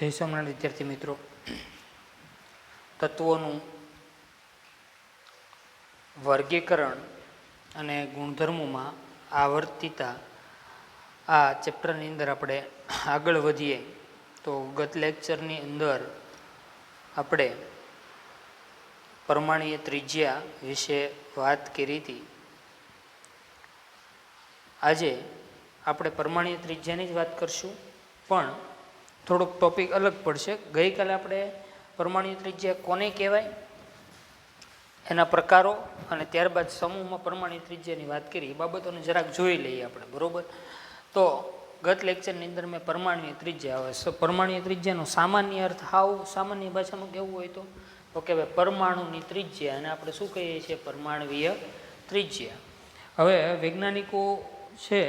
જય સોમનાથ વિદ્યાર્થી મિત્રો, તત્વોનું વર્ગીકરણ અને ગુણધર્મોમાં આવર્તિતા આ ચેપ્ટરની અંદર આપણે આગળ વધીએ તો ગત લેક્ચરની અંદર આપણે પરમાણ્વીય ત્રિજ્યા વિશે વાત કરી હતી. આજે આપણે પરમાણ્વીય ત્રિજ્યાની જ વાત કરશું, પણ થોડોક ટોપિક અલગ પડશે. ગઈકાલે આપણે પરમાણ્વીય ત્રિજ્યા કોને કહેવાય, એના પ્રકારો અને ત્યારબાદ સમૂહમાં પરમાણ્વીય ત્રિજ્યાની વાત કરી. એ બાબતોને જરાક જોઈ લઈએ આપણે, બરાબર? તો ગત લેક્ચરની અંદર મેં પરમાણ્વીય ત્રિજ્યા, હવે પરમાણ્વીય ત્રિજ્યાનો સામાન્ય અર્થ સામાન્ય ભાષામાં કેવું હોય તો કે ભાઈ પરમાણુની ત્રિજ્યા, અને આપણે શું કહીએ છીએ? પરમાણ્વીય ત્રિજ્યા. હવે વૈજ્ઞાનિકો છે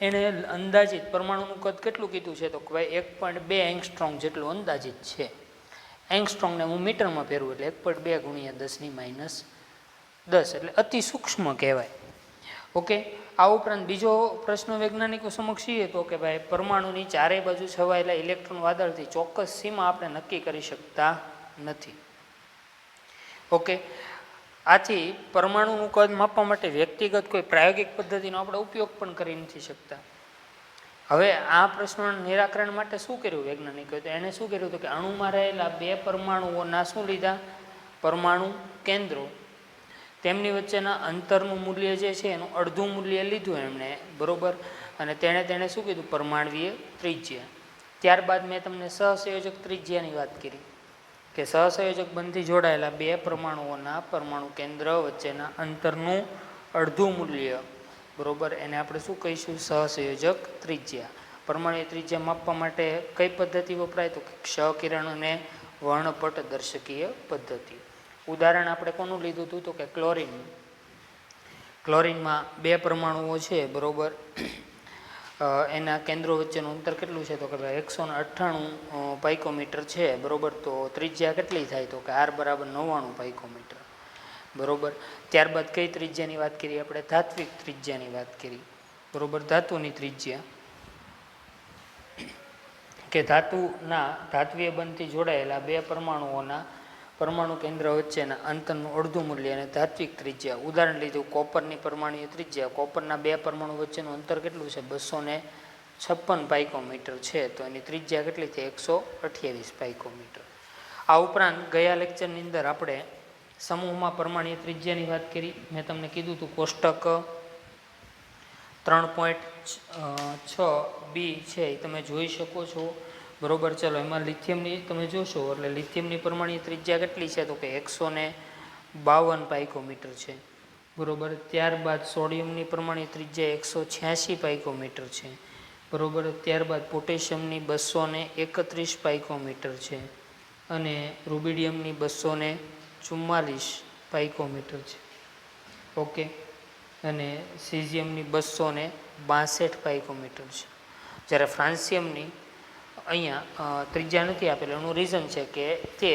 એણે અંદાજિત પરમાણુનું કદ કેટલું કીધું છે તો કે ભાઈ 1.2 એંગસ્ટ્રોમ જેટલું અંદાજિત છે. એંગસ્ટ્રોમને હું મીટરમાં ફેરવું એટલે 1.2 × 10⁻10 એટલે અતિ સૂક્ષ્મ કહેવાય. ઓકે. આ ઉપરાંત બીજો પ્રશ્ન વૈજ્ઞાનિકો સમક્ષ એ તો કે ભાઈ પરમાણુની ચારે બાજુ છવાયેલા ઇલેક્ટ્રોન વાદળથી ચોક્કસ સીમા આપણે નક્કી કરી શકતા નથી. ઓકે. આથી પરમાણુનું કદ માપવા માટે વ્યક્તિગત કોઈ પ્રાયોગિક પદ્ધતિનો આપણે ઉપયોગ પણ કરી નથી શકતા. હવે આ પ્રશ્નોના નિરાકરણ માટે શું કર્યું વૈજ્ઞાનિકોએ? તો એણે શું કર્યું હતું કે અણુમાં રહેલા બે પરમાણુઓના શું લીધા? પરમાણુ કેન્દ્રો, તેમની વચ્ચેના અંતરનું મૂલ્ય જે છે એનું અડધું મૂલ્ય લીધું એમણે, બરોબર? અને તેણે શું કીધું? પરમાણ્વીય ત્રિજ્યા. ત્યારબાદ મેં તમને સહસંયોજક ત્રિજ્યાની વાત કરી કે સહસંયોજક બંધથી જોડાયેલા બે પરમાણુઓના પરમાણુ કેન્દ્ર વચ્ચેના અંતરનું અડધું મૂલ્ય, બરોબર, એને આપણે શું કહીશું? સહસંયોજક ત્રિજ્યા. પરમાણ્વીય ત્રિજ્યા માપવા માટે કઈ પદ્ધતિ વપરાય તો ક્ષ-કિરણ અને વર્ણપટ દર્શકીય પદ્ધતિ. ઉદાહરણ આપણે કોનું લીધું હતું તો કે ક્લોરીન. ક્લોરીનમાં બે પરમાણુઓ છે, બરોબર, એના કેન્દ્રો વચ્ચેનું અંતર કેટલું છે તો કે ભાઈ 198 પાઇકોમીટર છે, બરોબર. તો ત્રિજ્યા કેટલી થાય તો કે R = 99 પાઇકોમીટર, બરોબર. ત્યારબાદ કઈ ત્રિજ્યાની વાત કરી આપણે? ધાત્વિક ત્રિજ્યાની વાત કરી, બરોબર. ધાતુની ત્રિજ્યા કે ધાત્વીય બંધથી જોડાયેલા બે પરમાણુઓના પરમાણુ કેન્દ્ર વચ્ચેના અંતરનું અડધું મૂલ્ય અને ધાત્વિક ત્રિજ્યા. ઉદાહરણ લીધું કોપરની પરમાણ્વીય ત્રિજ્યા. કોપરના બે પરમાણુ વચ્ચેનું અંતર કેટલું છે? 256 પાઇકોમીટર છે, તો એની ત્રિજ્યા કેટલી થઈ? 128 પાઇકોમીટર. આ ઉપરાંત ગયા લેક્ચરની અંદર આપણે સમૂહમાં પરમાણ્વીય ત્રિજ્યાની વાત કરી. મેં તમને કીધું હતું કોષ્ટક 3.6b છે એ તમે જોઈ શકો છો, બરોબર. ચલો, એમાં લિથિયમની તમે જોશો એટલે લિથિયમની પરમાણ્વીય ત્રિજ્યા કેટલી છે તો કે 152 પાઇકોમીટર છે, બરોબર. ત્યારબાદ સોડિયમની પરમાણ્વીય ત્રિજ્યા 186 પાઇકોમીટર છે, બરોબર. ત્યારબાદ પોટેશિયમની 231 પાઇકોમીટર છે, અને રૂબિડિયમની 244 પાઇકોમીટર છે. ઓકે. અને સીઝિયમની 262 પાઇકોમીટર છે. જ્યારે ફ્રાન્સિયમની અહીંયા ત્રિજ્યા નથી આપેલી. એનું રીઝન છે કે તે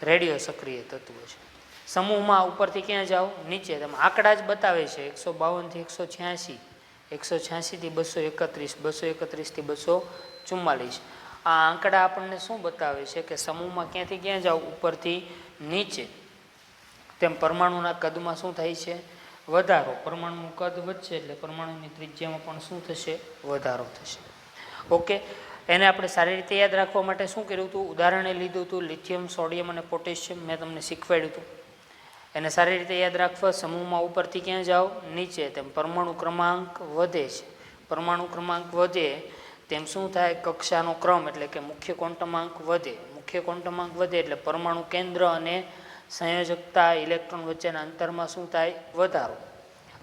રેડિયો સક્રિય તત્વ છે. સમૂહમાં ઉપરથી ક્યાં જાઓ? નીચે. તમે આંકડા જ બતાવે છે 152 થી 186, 186 થી 231, 231 થી 244. આ આંકડા આપણને શું બતાવે છે કે સમૂહમાં ક્યાંથી ક્યાં જાઓ? ઉપરથી નીચે. તેમ પરમાણુના કદમાં શું થાય છે? વધારો. પરમાણુનું કદ વધશે એટલે પરમાણુની ત્રિજ્યામાં પણ શું થશે? વધારો થશે. ઓકે. એને આપણે સારી રીતે યાદ રાખવા માટે શું કર્યું હતું? ઉદાહરણે લીધું હતું લિથિયમ, સોડિયમ અને પોટેશિયમ. મેં તમને શીખવાડ્યું હતું. એને સારી રીતે યાદ રાખવા. સમૂહમાં ઉપરથી ક્યાં જાઓ? નીચે. તેમ પરમાણુ ક્રમાંક વધે છે. પરમાણુ ક્રમાંક વધે તેમ શું થાય? કક્ષાનો ક્રમ એટલે કે મુખ્ય ક્વોન્ટમાંક વધે. મુખ્ય ક્વોન્ટમાંક વધે એટલે પરમાણુ કેન્દ્ર અને સંયોજકતા ઇલેક્ટ્રોન વચ્ચેના અંતરમાં શું થાય? વધારો.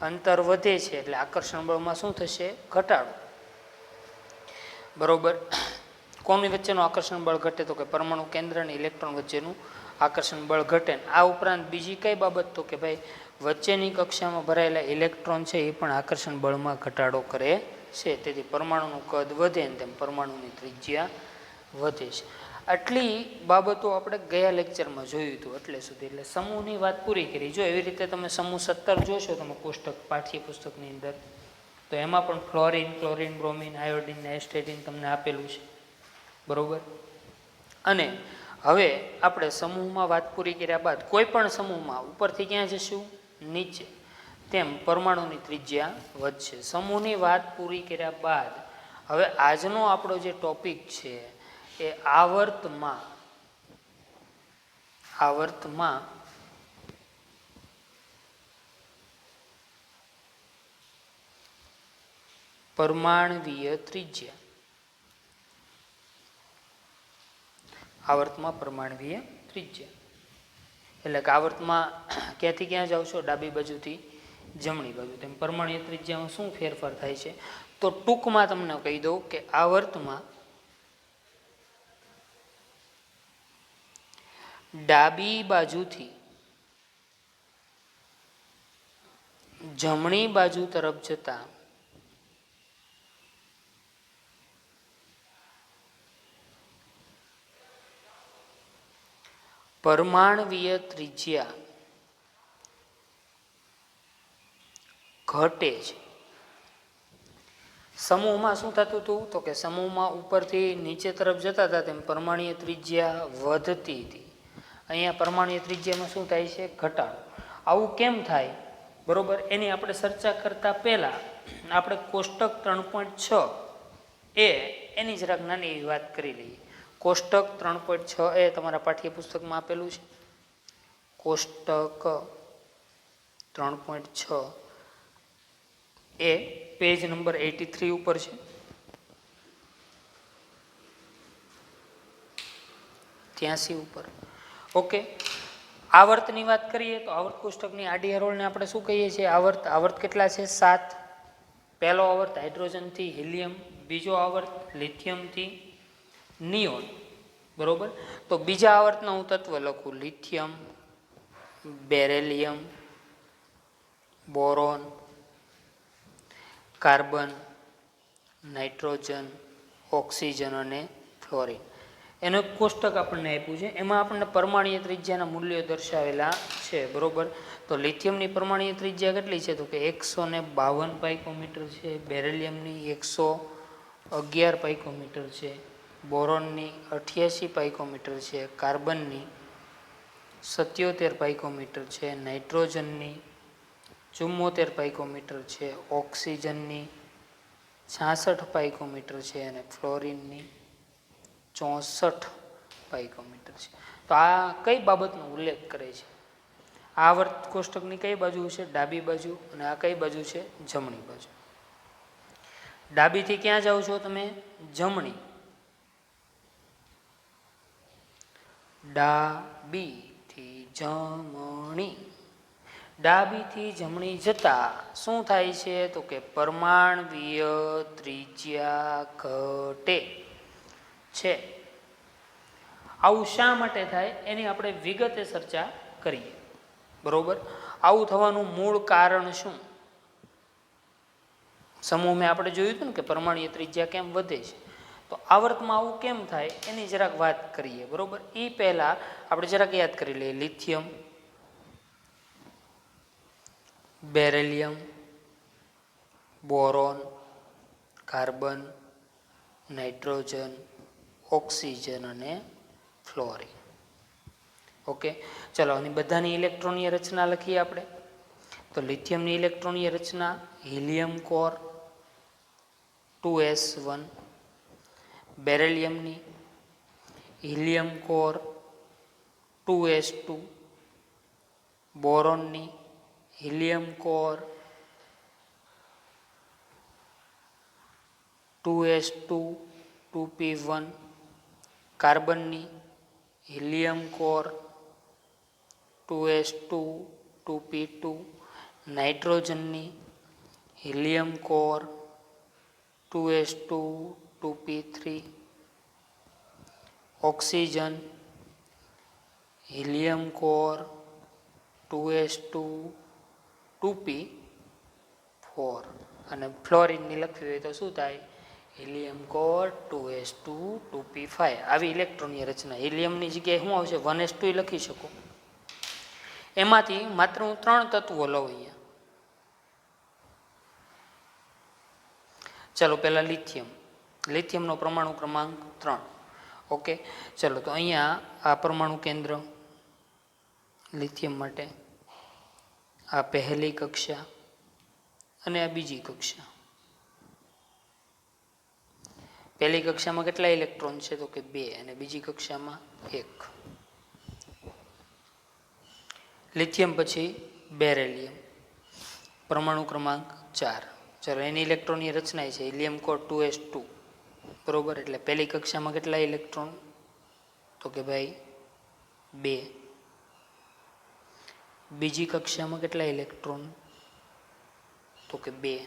અંતર વધે છે એટલે આકર્ષણ બળમાં શું થશે? ઘટાડો, બરોબર. કોની વચ્ચેનું આકર્ષણ બળ ઘટે તો કે પરમાણુ કેન્દ્ર અને ઇલેક્ટ્રોન વચ્ચેનું આકર્ષણ બળ ઘટે. આ ઉપરાંત બીજી કઈ બાબત તો કે ભાઈ વચ્ચેની કક્ષામાં ભરાયેલા ઇલેક્ટ્રોન છે એ પણ આકર્ષણ બળમાં ઘટાડો કરે છે. તેથી પરમાણુનું કદ વધે ને તેમ પરમાણુની ત્રિજ્યા વધે છે. આટલી બાબતો આપણે ગયા લેક્ચરમાં જોયું હતું એટલે સુધી. એટલે સમૂહની વાત પૂરી કરી. જો એવી રીતે તમે સમૂહ 17 જોશો તમે કોષ્ટક પાઠ્યપુસ્તકની અંદર, તો એમાં પણ ફ્લોરિન, ક્લોરિન, બ્રોમિન, આયોડિન, એસ્ટેટિન તમને આપેલું છે, બરોબર. અને હવે આપણે સમૂહમાં વાત પૂરી કર્યા બાદ કોઈ પણ સમૂહમાં ઉપરથી ક્યાં જશું? નીચે. તેમ પરમાણુની ત્રિજ્યા વધશે. સમૂહની વાત પૂરી કર્યા બાદ હવે આજનો આપણો જે ટોપિક છે એ આવર્તમાં પરમાણવીય ત્રિજ્યા. આવર્તમાં પરમાણવીય ત્રિજ્યા એટલે કે આવર્તમાં ક્યાંથી ક્યાં જાવ છો? ડાબી બાજુથી જમણી બાજુ. તેમ પરમાણવીય ત્રિજ્યામાં શું ફેરફાર થાય છે? તો ટૂંકમાં તમને કહી દઉં કે આવર્તમાં ડાબી બાજુથી જમણી બાજુ તરફ જતા પરમાણવીય ત્રિજ્યા ઘટે છે. સમૂહમાં શું થતું હતું? તો કે સમૂહમાં ઉપરથી નીચે તરફ જતા હતા તેમ પરમાણવીય ત્રિજ્યા વધતી હતી. અહીંયા પરમાણવીય ત્રિજ્યામાં શું થાય છે? ઘટાડો. આવું કેમ થાય? બરોબર, એની આપણે ચર્ચા કરતા પહેલા આપણે કોષ્ટક 3.6 એની જરાક નાની એવી વાત કરી લઈએ. કોષ્ટક 3.6 તમારા પાઠ્યપુસ્તકમાં આપેલું છે. કોષ્ટક 3.6 પેજ નંબર 83 ઉપર છે. 83 ઉપર. ઓકે, આવર્તની વાત કરીએ તો આવર્ત કોષ્ટકની આડી હરોળને આપણે શું કહીએ છીએ? આવર્ત કેટલા છે? 7. પહેલો આવર્ત હાઇડ્રોજનથી હિલિયમ, બીજો આવર્ત લિથિયમથી નિયોન. બરોબર, તો બીજા આવર્તના હું તત્વ લખું: lithium, beryllium, boron, carbon, nitrogen, oxygen અને ફ્લોરિન. એનું એક કોષ્ટક આપણને આપ્યું છે. એમાં આપણને પરમાણ્વીય ત્રિજ્યાના મૂલ્યો દર્શાવેલા છે. બરોબર, તો લિથિયમની પરમાણ્વીય ત્રિજ્યા કેટલી છે? તો કે 152 પાઇકોમીટર છે. બેરેલિયમની 111 પાઇકોમીટર છે. બોરોનની 88 પાઇકોમીટર છે. કાર્બનની 77 પાઇકોમીટર છે. નાઇટ્રોજનની 74 પાઇકોમીટર છે. ઓક્સિજનની 66 પાઇકોમીટર છે અને ફ્લોરિનની 64 પાઇકોમીટર છે. તો આ કઈ બાબતનો ઉલ્લેખ કરે છે? આવર્ત કોષ્ટકની કઈ બાજુ છે? ડાબી બાજુ. અને આ કઈ બાજુ છે? જમણી બાજુ. ડાબીથી ક્યાં જાઓ છો તમે? જમણી. ડાબીથી જમણી. ડાબીથી જમણી જતા શું થાય છે? તો કે પરમાણવીય ત્રિજ્યા ઘટે છે. આવું શા માટે થાય એની આપણે વિગતે ચર્ચા કરીએ. બરોબર, આવું થવાનું મૂળ કારણ શું? સમૂહમાં આપણે જોયું હતું ને કે પરમાણવીય ત્રિજ્યા કેમ વધે છે. તો આવર્તમાં આવું કેમ થાય એની જરાક વાત કરીએ. બરોબર, એ પહેલા આપણે જરાક યાદ કરી લઈએ. Lithium, beryllium, boron, carbon, nitrogen, oxygen અને ફ્લોરિન. ઓકે, ચલો આની બધાની ઇલેક્ટ્રોનીય રચના લખીએ આપણે. તો લિથિયમની ઇલેક્ટ્રોનીય રચના: હિલિયમ કોર 2s1. બેરેલિયમની હિલિયમ કોર 2s2. બોરોનની હિલિયમ કોર 2s2 2p1. કાર્બનની હિલિયમ કોર 2s2 2p2. નાઇટ્રોજનની helium core 2s2 2p3. Oxygen helium core 2s2 2p4. અને ફ્લોરિનની લખવી હોય તો શું થાય? Helium core 2s2 2p5. આવી ઇલેક્ટ્રોનની રચના. હિલિયમની જગ્યાએ શું આવશે? 1s2 લખી શકો. એમાંથી માત્ર હું 3 તત્વો લઉં અહીંયા. ચલો પહેલા લિથિયમ. લિથિયમનો પરમાણુ ક્રમાંક 3. ઓકે, ચલો તો અહીંયા આ પરમાણુ કેન્દ્ર લિથિયમ માટે, આ પહેલી કક્ષા અને આ બીજી કક્ષા. પહેલી કક્ષામાં કેટલા ઇલેક્ટ્રોન છે? તો કે 2 અને બીજી કક્ષામાં 1. લિથિયમ પછી બેરેલિયમ, પરમાણુ ક્રમાંક 4. ચલો એની ઇલેક્ટ્રોનની રચના છે હિલિયમ કોર 2s2, બરોબર. એટલે પહેલી કક્ષામાં કેટલા ઇલેક્ટ્રોન? તો કે ભાઈ 2. બીજી કક્ષામાં કેટલા ઇલેક્ટ્રોન? તો કે 2.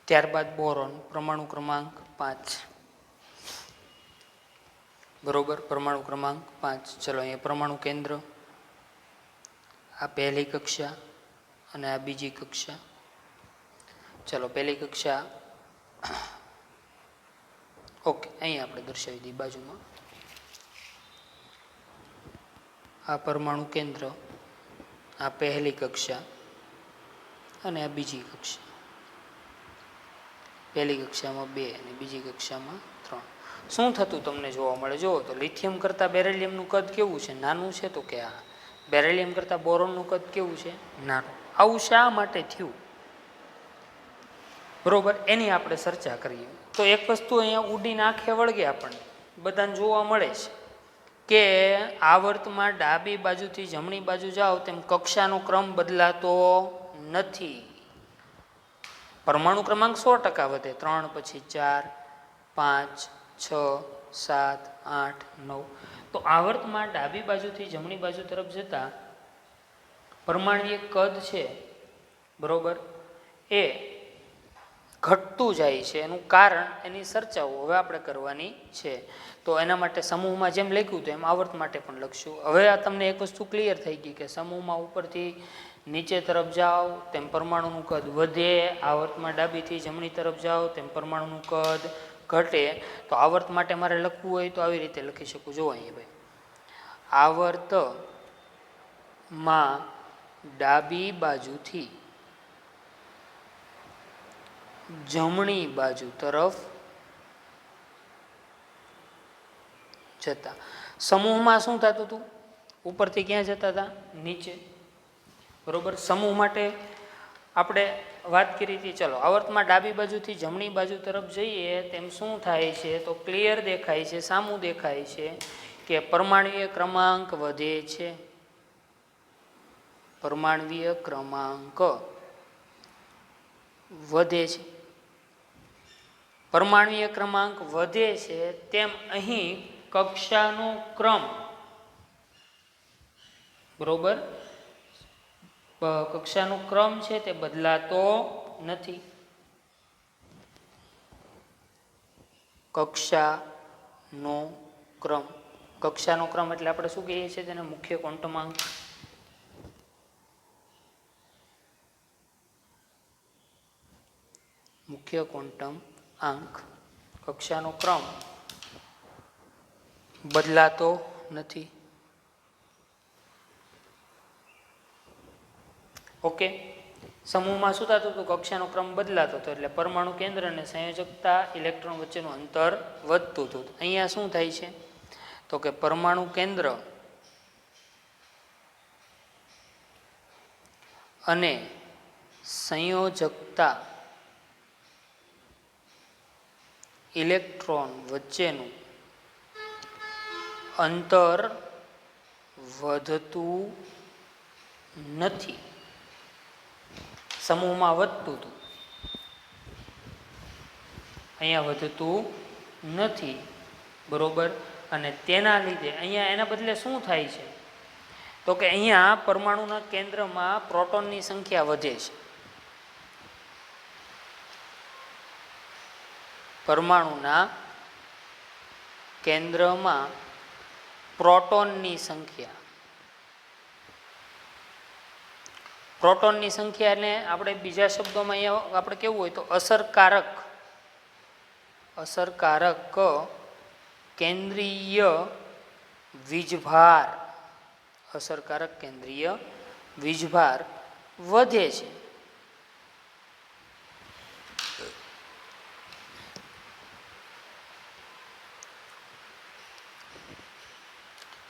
ત્યારબાદ બોરોન, પરમાણુ ક્રમાંક 5, બરોબર. પરમાણુ ક્રમાંક 5. ચલો અહીંયા પરમાણુ કેન્દ્ર, આ પહેલી કક્ષા અને આ બીજી કક્ષા. ચલો પહેલી કક્ષા, ઓકે, અહીંયા આપણે દર્શાવી દઈએ બાજુમાં. આ પરમાણુ કેન્દ્ર, આ પહેલી કક્ષા અને આ બીજી કક્ષા. પહેલી કક્ષામાં 2 અને બીજી કક્ષામાં 3. શું થતું તમને જોવા મળે? જુઓ તો લિથિયમ કરતાં બેરેલિયમનું કદ કેવું છે? નાનું છે. તો કે આ બેરેલિયમ કરતાં બોરોનનું કદ કેવું છે? નાનું. આવું શા માટે થયું, બરોબર, એની આપણે ચર્ચા કરીએ. તો એક વસ્તુ અહીંયા ઉડીને આંખે વળગે આપણને બધાને જોવા મળે છે કે આવર્તમાં ડાબી બાજુથી જમણી બાજુ જાઓ તેમ કક્ષાનો ક્રમ બદલાતો નથી. પરમાણુ ક્રમાંક 100% વધે, 3 પછી 4, 5, 6, 7, 8, 9. તો આવર્તમાં ડાબી બાજુથી જમણી બાજુ તરફ જતા પરમાણ્વીય કદ છે, બરોબર, એ ઘટતું જાય છે. એનું કારણ, એની ચર્ચાઓ હવે આપણે કરવાની છે. તો એના માટે સમૂહમાં જેમ લખ્યું હતું એમ આવર્ત માટે પણ લખશું. હવે આ તમને એક વસ્તુ ક્લિયર થઈ ગઈ કે સમૂહમાં ઉપરથી નીચે તરફ જાઓ તેમ પરમાણુનું કદ વધે, આવર્તમાં ડાબીથી જમણી તરફ જાઓ તેમ પરમાણુનું કદ ઘટે. તો આવર્ત માટે મારે લખવું હોય તો આવી રીતે લખી શકું. જો અહીંયા ભાઈ, આવર્તમાં ડાબી બાજુથી જમણી બાજુ તરફ જતા સમૂહમાં શું થતું હતું? ઉપરથી ક્યાં જતા હતા? નીચે, બરોબર. સમૂહ માટે આપણે વાત કરી હતી. ચલો આવર્તમાં ડાબી બાજુથી જમણી બાજુ તરફ જઈએ તેમ શું થાય છે? તો ક્લિયર દેખાય છે, સામું દેખાય છે કે પરમાણ્વીય ક્રમાંક વધે છે. પરમાણ્વીય ક્રમાંક વધે છે. પરમાણ્વીય ક્રમાંક વધે છે તેમ અહીં કક્ષાનો ક્રમ, બરોબર, કક્ષાનો ક્રમ છે તે બદલાતો નથી. કક્ષાનો ક્રમ, કક્ષાનો ક્રમ એટલે આપણે શું કહીએ છીએ? તેને મુખ્ય ક્વોન્ટમાંક. મુખ્ય ક્વોન્ટમ આંક. કક્ષાનો ક્રમ બદલાતો નથી. ઓકે, સમૂહમાં શું થતું હતું? કક્ષાનો ક્રમ બદલાતો હતો એટલે પરમાણુ કેન્દ્ર અને સંયોજકતા ઇલેક્ટ્રોન વચ્ચેનું અંતર વધતું હતું. અહીંયા શું થાય છે? તો કે પરમાણુ કેન્દ્ર અને સંયોજકતા ઇલેક્ટ્રોન વચ્ચેનું અંતર વધતું નથી. સમૂહમાં વધતું હતું, અહીંયા વધતું નથી, બરોબર. અને તેના લીધે અહીંયા એના બદલે શું થાય છે? તો કે અહીંયા પરમાણુના કેન્દ્રમાં પ્રોટોનની સંખ્યા વધે છે. પરમાણુના કેન્દ્રમાં પ્રોટોનની સંખ્યા, પ્રોટોનની સંખ્યા એટલે આપણે બીજા શબ્દોમાં અહીંયા આપણે કેવું હોય તો અસરકારક કેન્દ્રીય વીજભાર, અસરકારક કેન્દ્રીય વીજભાર વધે છે.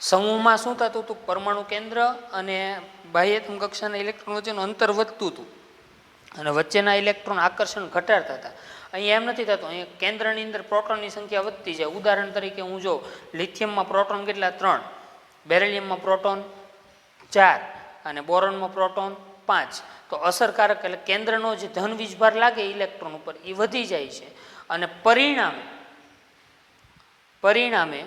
સમૂહમાં શું થતું હતું, પરમાણુ કેન્દ્ર અને બાહ્યતમ કક્ષાના ઇલેક્ટ્રોન વચ્ચેનું અંતર વધતું હતું અને વચ્ચેના ઇલેક્ટ્રોન આકર્ષણ ઘટાડતા હતા. અહીંયા એમ નથી થતું, અહીંયા કેન્દ્રની અંદર પ્રોટોનની સંખ્યા વધતી જાય. ઉદાહરણ તરીકે હું જો લિથિયમમાં પ્રોટોન કેટલા 3, બેરિલિયમમાં પ્રોટોન 4 અને બોરોનમાં પ્રોટોન 5, તો અસરકારક એટલે કેન્દ્રનો જે ધન વીજભાર લાગે ઇલેક્ટ્રોન ઉપર એ વધી જાય છે અને પરિણામે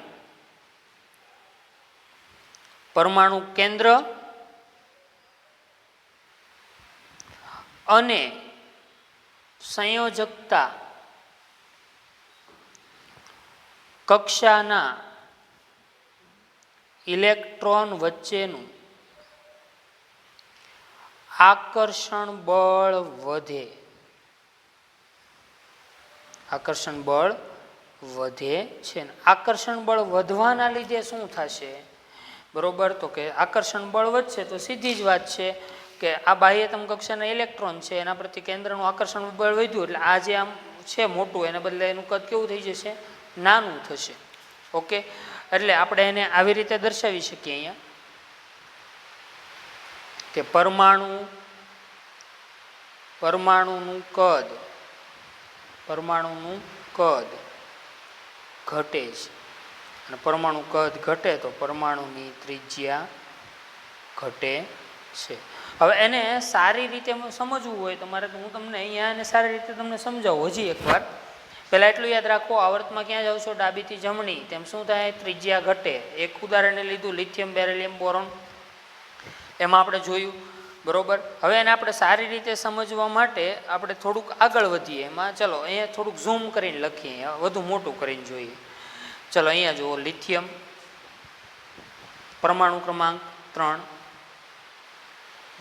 પરમાણુ કેન્દ્ર અને સંયોજકતા કક્ષાના ઇલેક્ટ્રોન વચ્ચેનું આકર્ષણ બળ વધે. આકર્ષણ બળ વધે છે. આકર્ષણ બળ વધવાના લીધે શું થશે, બરોબર? તો કે આકર્ષણ બળ વધશે તો સીધી જ વાત છે કે આ બાહ્યતમ કક્ષાના ઇલેક્ટ્રોન છે એના પ્રતિ કેન્દ્રનું આકર્ષણ બળ વધ્યું એટલે આ જે આમ છે મોટું એને બદલે એનું કદ કેવું થઈ જશે, નાનું થશે. ઓકે, એટલે આપણે એને આવી રીતે દર્શાવી શકીએ અહીંયા કે પરમાણુનું કદ ઘટે છે અને પરમાણુ કદ ઘટે તો પરમાણુની ત્રિજ્યા ઘટે છે. હવે એને સારી રીતે સમજવું હોય તમારે તો હું તમને અહીંયા એને સારી રીતે તમને સમજાવું. હજી એકવાર પહેલાં એટલું યાદ રાખો, આવર્તમાં ક્યાં જાવ છો, ડાબીથી જમણી, તેમ શું થાય, ત્રિજ્યા ઘટે. એક ઉદાહરણને લીધું લિથિયમ, બેરિલિયમ, બોરોન, એમાં આપણે જોયું, બરોબર? હવે એને આપણે સારી રીતે સમજવા માટે આપણે થોડુંક આગળ વધીએ એમાં. ચલો અહીંયા થોડુંક ઝૂમ કરીને લખીએ, અહીંયા વધુ મોટું કરીને જોઈએ. ચલો અહીંયા જુઓ, લિથિયમ પરમાણુ ક્રમાંક 3,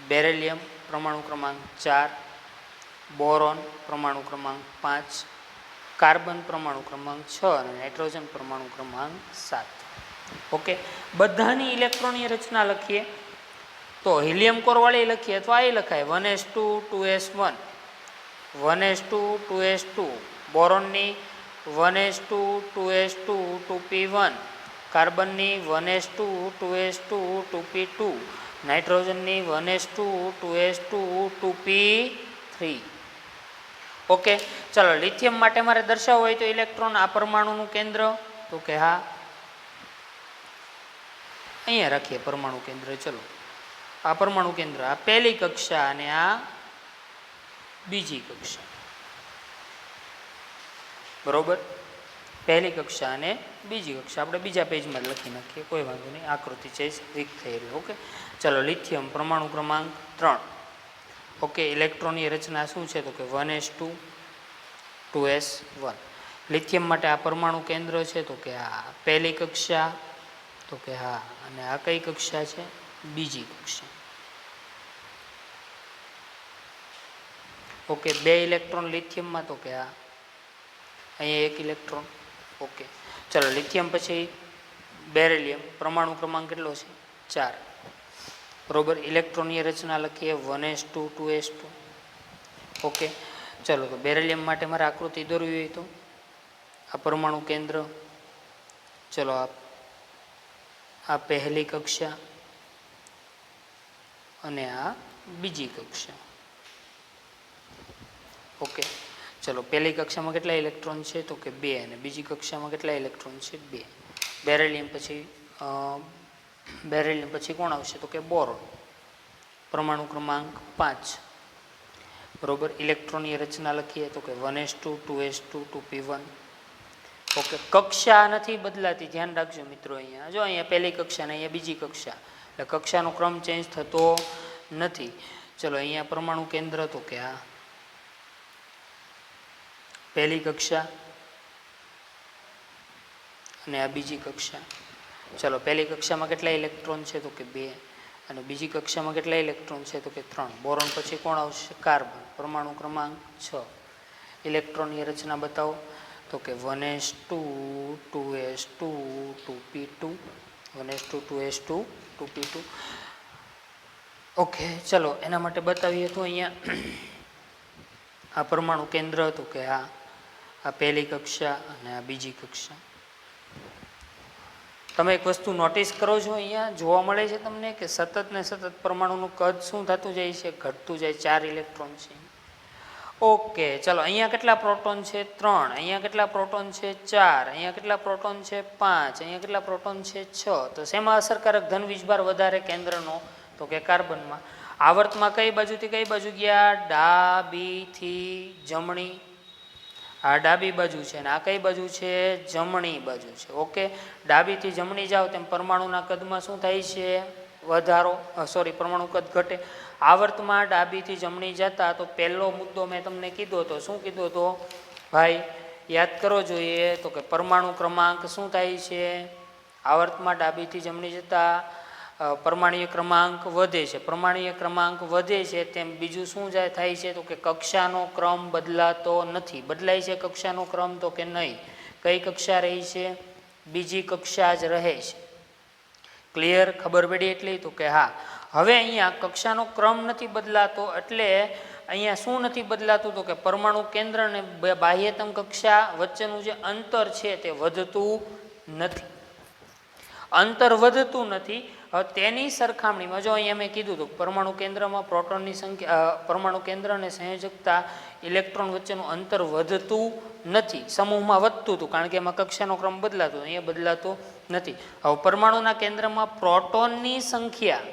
બેરિલિયમ પરમાણુ ક્રમાંક 4, બોરોન પરમાણુ ક્રમાંક 5, કાર્બન પરમાણુ ક્રમાંક 6 અને નાઇટ્રોજન પરમાણુ ક્રમાંક 7. ઓકે, બધાની ઇલેક્ટ્રોનની રચના લખીએ તો હિલિયમ કોરવાળી લખીએ તો આ લખાય 1s2 2s1, 1s2 2s2, બોરોનની 1s2 2s2 2p1, કાર્બનની 1s2 2s2 2p2, નાઇટ્રોજનની 1s2 2s2 2p3. Okay, ચલો લિથિયમ માટે મારે દર્શાવવું હોય તો ઇલેક્ટ્રોન આ પરમાણુનું કેન્દ્ર, તો કે હા અહીંયા રાખીએ પરમાણુ કેન્દ્ર. ચલો આ પરમાણુ કેન્દ્ર, આ પહેલી કક્ષા અને આ બીજી કક્ષા, બરોબર? પહેલી કક્ષા અને બીજી કક્ષા આપણે બીજા પેજમાં લખી નાખીએ, કોઈ વાંધો નહીં, આકૃતિ છે વીક થયેલી. ઓકે, ચલો લિથિયમ પરમાણુ ક્રમાંક 3. ઓકે, ઇલેક્ટ્રોનની રચના શું છે તો કે 1s2 2s1. લિથિયમ માટે આ પરમાણુ કેન્દ્ર છે તો કે આ પહેલી કક્ષા, તો કે હા, અને આ કઈ કક્ષા છે, બીજી કક્ષા. ઓકે, 2 ઇલેક્ટ્રોન લિથિયમમાં, તો કે આ અહીંયા 1 ઇલેક્ટ્રોન. ઓકે, ચલો લિથિયમ પછી બેરિલિયમ પરમાણુ ક્રમાંક કેટલો છે, 4, બરોબર? ઇલેક્ટ્રોનની રચના લખીએ 1s2 2s2. ઓકે, ચલો તો બેરિલિયમ માટે મારે આકૃતિ દોરવી હોય તો આ પરમાણુ કેન્દ્ર, ચલો આ પહેલી કક્ષા અને આ બીજી કક્ષા. ઓકે, ચલો પહેલી કક્ષામાં કેટલા ઇલેક્ટ્રોન છે તો કે 2 અને બીજી કક્ષામાં કેટલા ઇલેક્ટ્રોન છે, 2. બેરિલિયમ પછી કોણ આવશે તો કે બોરોન પરમાણુ ક્રમાંક 5, બરોબર? ઇલેક્ટ્રોનની રચના લખીએ તો કે 1s2 2s2 2p1. ઓકે, કક્ષા નથી બદલાતી, ધ્યાન રાખજો મિત્રો. અહીંયા જો અહીંયા પહેલી કક્ષા ને અહીંયા બીજી કક્ષા, એટલે કક્ષાનો ક્રમ ચેન્જ થતો નથી. ચલો અહીંયા પરમાણુ કેન્દ્ર, તો કે આ પહેલી કક્ષા અને આ બીજી કક્ષા. ચલો પહેલી કક્ષામાં કેટલા ઇલેક્ટ્રોન છે તો કે 2 અને બીજી કક્ષામાં કેટલા ઇલેક્ટ્રોન છે તો કે 3. બોરોન પછી કોણ આવશે, કાર્બન પરમાણુ ક્રમાંક 6. ઇલેક્ટ્રોનની રચના બતાવો તો કે 1s2 2s2 2p2, 1s2 2s2 2p2. Okay, ચલો એના માટે બતાવીએ તો અહીંયા આ પરમાણુ કેન્દ્ર, તો કે આ પહેલી કક્ષા અને આ બીજી કક્ષા. તમે એક વસ્તુ નોટિસ કરો છો, અહીંયા જોવા મળે છે તમને કે સતત ને સતત પરમાણુનું કદ શું થતું જાય છે? ઘટતું જાય. 4 ઇલેક્ટ્રોન છે. ઓકે, ચલો અહીંયા કેટલા પ્રોટોન છે? 3. અહીંયા કેટલા પ્રોટોન છે? 4. અહીંયા કેટલા પ્રોટોન છે? 5. અહીંયા કેટલા પ્રોટોન છે? 6. તો શેમાં અસરકારક ધન વીજભાર વધારે કેન્દ્રનો? તો કે કાર્બનમાં. આવર્તમાં કઈ બાજુથી કઈ બાજુ ગયા? ડાબીથી જમણી. આ ડાબી બાજુ છે અને આ કઈ બાજુ છે? જમણી બાજુ છે. ઓકે, ડાબીથી જમણી જાઓ તેમ પરમાણુના કદમાં શું થાય છે? વધારો. પરમાણુ કદ ઘટે. આવર્તમાં ડાબીથી જમણી જતા તો પહેલો મુદ્દો મેં તમને કીધો હતો. શું કીધો હતો ભાઈ? યાદ કરો જોઈએ તો કે પરમાણુ ક્રમાંક શું થાય છે? આવર્તમાં ડાબીથી જમણી જતા પરમાણુય ક્રમાંક વધે છે. પરમાણુય ક્રમાંક વધે છે તેમ બીજું શું થાય છે? તો કે કક્ષાનો ક્રમ બદલાતો નથી. બદલાય છે કક્ષાનો ક્રમ? તો કે નહીં. કઈ કક્ષા રહી છે? બીજી કક્ષા જ રહે છે. ક્લિયર? ખબર પડી એટલી? તો કે હા. હવે અહીંયા કક્ષાનો ક્રમ નથી બદલાતો એટલે અહીંયા શું નથી બદલાતું? તો કે પરમાણુ કેન્દ્ર અને બાહ્યતમ કક્ષા વચ્ચેનું જે અંતર છે તે વધતું નથી. અંતર વધતું નથી. હવે તેની સરખામણીમાં જો અહીંયા મેં કીધું હતું પરમાણુ કેન્દ્રમાં પ્રોટોનની સંખ્યા, પરમાણુ કેન્દ્ર અને સંયોજકતા ઇલેક્ટ્રોન વચ્ચેનું અંતર વધતું નથી. સમૂહમાં વધતું હતું કારણ કે એમાં કક્ષાનો ક્રમ બદલાતો, અહીંયા બદલાતો નથી. હવે પરમાણુના કેન્દ્રમાં પ્રોટોનની સંખ્યા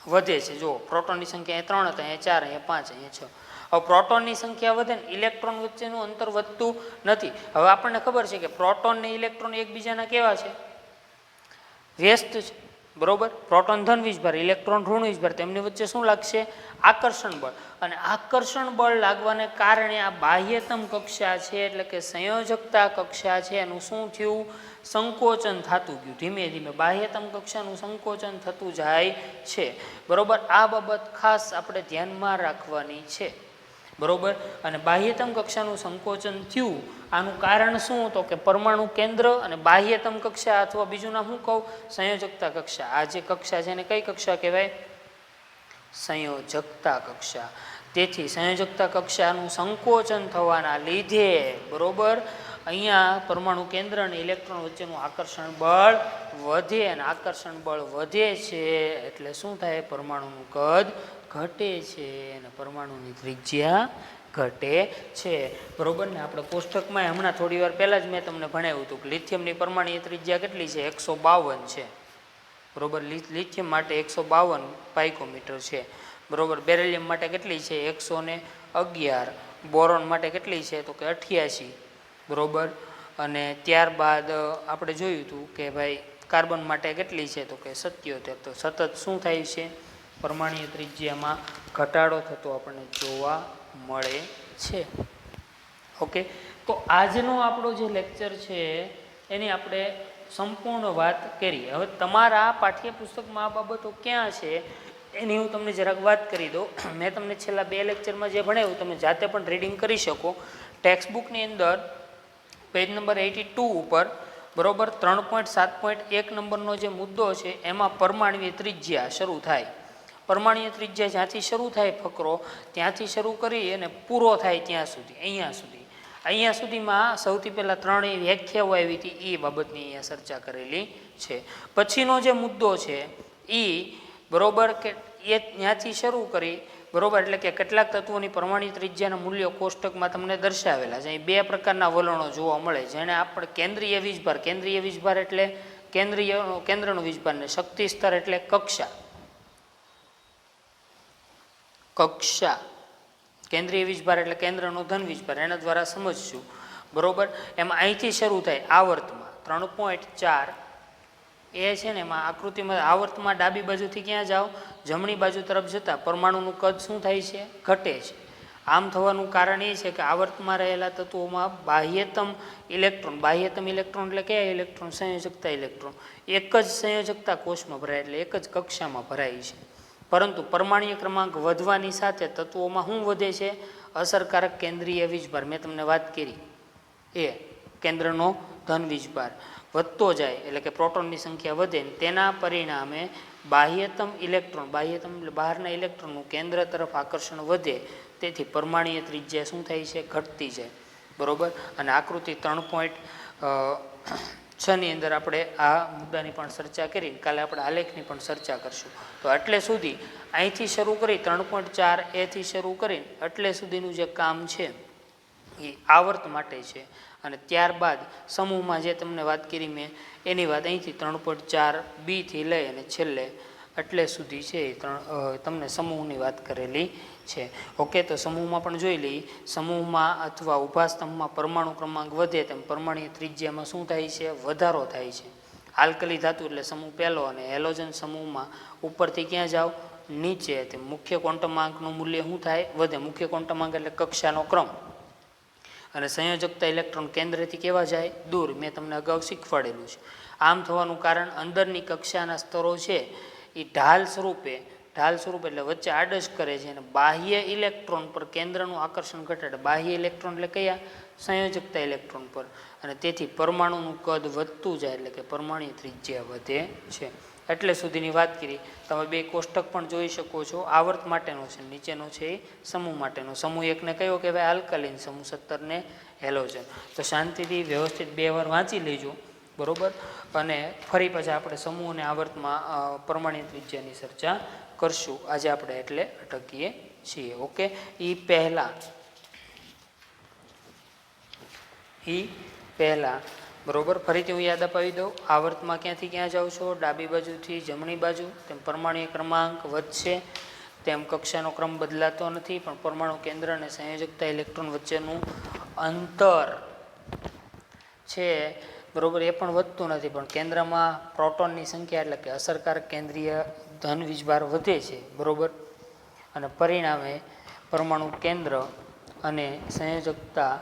વધે છે. જો પ્રોટોનની સંખ્યા અહીંયા 3 હતા, અહીંયા 4, અહીંયા 5, અહીંયા 6. હવે પ્રોટોનની સંખ્યા વધે ને ઇલેક્ટ્રોન વચ્ચેનું અંતર વધતું નથી. હવે આપણને ખબર છે કે પ્રોટોન ને ઇલેક્ટ્રોન એકબીજાના કેવા છે? વ્યસ્ત છે. બરોબર? પ્રોટોન ધન વીજભાર, ઇલેક્ટ્રોન ઋણ વીજભાર. તેમની વચ્ચે શું લાગશે? આકર્ષણ બળ. અને આકર્ષણ બળ લાગવાને કારણે આ બાહ્યતમ કક્ષા છે એટલે કે સંયોજકતા કક્ષા છે એનું શું થયું? સંકોચન થતું ગયું. ધીમે ધીમે બાહ્યતમ કક્ષાનું સંકોચન થતું જાય છે. બરોબર? આ બાબત ખાસ આપણે ધ્યાનમાં રાખવાની છે. બરોબર? અને બાહ્યતમ કક્ષાનું સંકોચન થયું આનું કારણ શું? તો કે પરમાણુ કેન્દ્ર અને બાહ્યતમ કક્ષા અથવા બીજું નામ શું કહું? સંયોજકતા કક્ષા. આ જે કક્ષા છે એને કઈ કક્ષા કહેવાય? સંયોજકતા કક્ષા. તેથી સંયોજકતા કક્ષાનું સંકોચન થવાના લીધે બરોબર અહીંયા પરમાણુ કેન્દ્ર અને ઇલેક્ટ્રોન વચ્ચેનું આકર્ષણ બળ વધે અને આકર્ષણ બળ વધે છે એટલે શું થાય? પરમાણુનું કદ ઘટે છે અને પરમાણુની ત્રિજ્યા ઘટે છે. બરોબર ને? આપણે કોષ્ટકમાં હમણાં થોડી વાર પહેલાં જ મેં તમને ભણાવ્યું હતું કે લિથિયમની પરમાણુય ત્રિજ્યા કેટલી છે? 152 છે. બરોબર? લિથિયમ માટે 152 પાઇકોમીટર છે. બરોબર? બેરિલિયમ માટે કેટલી છે? 111. બોરોન માટે કેટલી છે? તો કે 88. બરોબર? અને ત્યારબાદ આપણે જોયું હતું કે ભાઈ કાર્બન માટે કેટલી છે? તો કે 77. તો સતત શું થાય છે? પરમાણુય ત્રિજ્યામાં ઘટાડો થતો આપણને જોવા મળે છે. ઓકે, તો આજનો આપણો જે લેક્ચર છે એની આપણે સંપૂર્ણ વાત કરી. હવે તમારા પાઠ્યપુસ્તકમાં આ બાબતો ક્યાં છે એની હું તમને જરાક વાત કરી દઉં. મેં તમને છેલ્લા 2 લેક્ચરમાં જે ભણાવ્યું તમે જાતે પણ રીડિંગ કરી શકો. ટેક્સ્ટબુકની અંદર પેજ નંબર 82 ઉપર બરોબર 3.7.1 નંબરનો જે મુદ્દો છે એમાં પરમાણુય ત્રિજ્યા શરૂ થાય. પરમાણુય ત્રિજ્યા જ્યાંથી શરૂ થાય ફકરો ત્યાંથી શરૂ કરી અને પૂરો થાય ત્યાં સુધી અહીંયા સુધીમાં સૌથી પહેલાં 3 વ્યાખ્યાઓ આવી હતી એ બાબતની અહીંયા ચર્ચા કરેલી છે. પછીનો જે મુદ્દો છે એ બરોબર કે એ ત્યાંથી શરૂ કરી બરોબર એટલે કે કેટલાક તત્વોની પરમાણુ ત્રિજ્યાના મૂલ્યો કોષ્ટકમાં તમને દર્શાવેલા છે. અહીં 2 પ્રકારના વલણો જોવા મળે જેને આપણે કેન્દ્રીય વીજભાર એટલે કેન્દ્રનો વીજભાર ને શક્તિ સ્તર એટલે કક્ષા કેન્દ્રીય વીજભાર એટલે કેન્દ્રનો ધન વીજભાર એના દ્વારા સમજશું. બરોબર? એમાં અહીંથી શરૂ થાય આવર્તમાં 3.4 એ છે ને એમાં આકૃતિમાં આવર્તમાં ડાબી બાજુથી ક્યાં જાઓ? જમણી બાજુ તરફ જતા પરમાણુનું કદ શું થાય છે? ઘટે છે. આમ થવાનું કારણ એ છે કે આવર્તમાં રહેલા તત્વોમાં બાહ્યતમ ઇલેક્ટ્રોન એટલે કયા ઇલેક્ટ્રોન? સંયોજકતા ઇલેક્ટ્રોન એક જ સંયોજકતા કોષમાં ભરાય એટલે એક જ કક્ષામાં ભરાય છે. પરંતુ પરમાણુય ક્રમાંક વધવાની સાથે તત્વોમાં શું વધે છે? અસરકારક કેન્દ્રીય વીજભાર. મેં તમને વાત કરી એ કેન્દ્રનો ધન વીજભાર વધતો જાય એટલે કે પ્રોટોનની સંખ્યા વધે ને તેના પરિણામે બાહ્યતમ એટલે બહારના ઇલેક્ટ્રોનનું કેન્દ્ર તરફ આકર્ષણ વધે. તેથી પરમાણુય ત્રિજ્યા શું થાય છે? ઘટતી જાય. બરોબર? અને આકૃતિ 3.4 6ની અંદર આપણે આ મુદ્દાની પણ ચર્ચા કરી, કાલે આપણે આલેખની પણ ચર્ચા કરશું. તો એટલે સુધી અહીંથી શરૂ કરી 3.4 એથી શરૂ કરીને એટલે સુધીનું જે કામ છે એ આવર્ત માટે છે. અને ત્યારબાદ સમૂહમાં જે તમને વાત કરી મેં એની વાત અહીંથી 3.4 બીથી લઈ અને છેલ્લે એટલે સુધી છે એ તમને સમૂહની વાત કરેલી છે. ઓકે, તો સમૂહમાં પણ જોઈ લઈએ. સમૂહમાં અથવા ઊભા સ્તંભમાં પરમાણુ ક્રમાંક વધે તેમ પરમાણ્વીય ત્રિજ્યામાં શું થાય છે? વધારો થાય છે. આલ્કલી ધાતુ એટલે સમૂહ પહેલો અને હેલોજન સમૂહમાં ઉપરથી ક્યાં જાઓ? નીચે. તેમ મુખ્ય ક્વોન્ટમાંકનું મૂલ્ય શું થાય? વધે. મુખ્ય ક્વોન્ટમાંક એટલે કક્ષાનો ક્રમ. અને સંયોજકતા ઇલેક્ટ્રોન કેન્દ્રથી કેવા જાય? દૂર. મેં તમને અગાઉ શીખવાડેલું છે. આમ થવાનું કારણ અંદરની કક્ષાના સ્તરો છે એ ઢાલ સ્વરૂપે એટલે વચ્ચે આડશ કરે છે અને બાહ્ય ઇલેક્ટ્રોન પર કેન્દ્રનું આકર્ષણ ઘટાડે. બાહ્ય ઇલેક્ટ્રોન એટલે કયા? સંયોજકતા ઇલેક્ટ્રોન પર. અને તેથી પરમાણુનું કદ વધતું જાય એટલે કે પરમાણ્વીય ત્રિજ્યા વધે છે. એટલે સુધીની વાત કરી. તમે બે કોષ્ટક પણ જોઈ શકો છો. આવર્ત માટેનો છે, નીચેનો છે એ સમૂહ માટેનો. સમૂહ એકને કયો કહેવાય? આલ્કલીન. સમૂહ 17ને હેલોજન. તો શાંતિથી વ્યવસ્થિત 2 વાર વાંચી લેજો, બરોબર. અને ફરી પછી આપણે સમૂહ અને આવર્તમાં પરમાણ્વીય ત્રિજ્યાની ચર્ચા કરશું. આજે આપણે એટલે અટકીએ છીએ. ઓકે, એ પહેલા બરોબર ફરીથી હું યાદ અપાવી દઉં. આવર્તમાં ક્યાંથી ક્યાં જાઓ છો? ડાબી બાજુથી જમણી બાજુ. તેમ પરમાણ્વીય ક્રમાંક વધશે તેમ કક્ષાનો ક્રમ બદલાતો નથી, પણ પરમાણુ કેન્દ્ર અને સંયોજકતા ઇલેક્ટ્રોન વચ્ચેનું અંતર છે બરોબર એ પણ વધતું નથી, પણ કેન્દ્રમાં પ્રોટોનની સંખ્યા એટલે કે અસરકારક કેન્દ્રીય ધન વીજભાર વધે છે, બરોબર. અને પરિણામે પરમાણુ કેન્દ્ર અને સંયોજકતા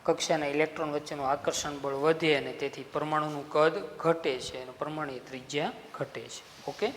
કક્ષાના ઇલેક્ટ્રોન વચ્ચેનું આકર્ષણ બળ વધે અને તેથી પરમાણુનું કદ ઘટે છે અને પરમાણ્વીય ત્રિજ્યા ઘટે છે. ઓકે.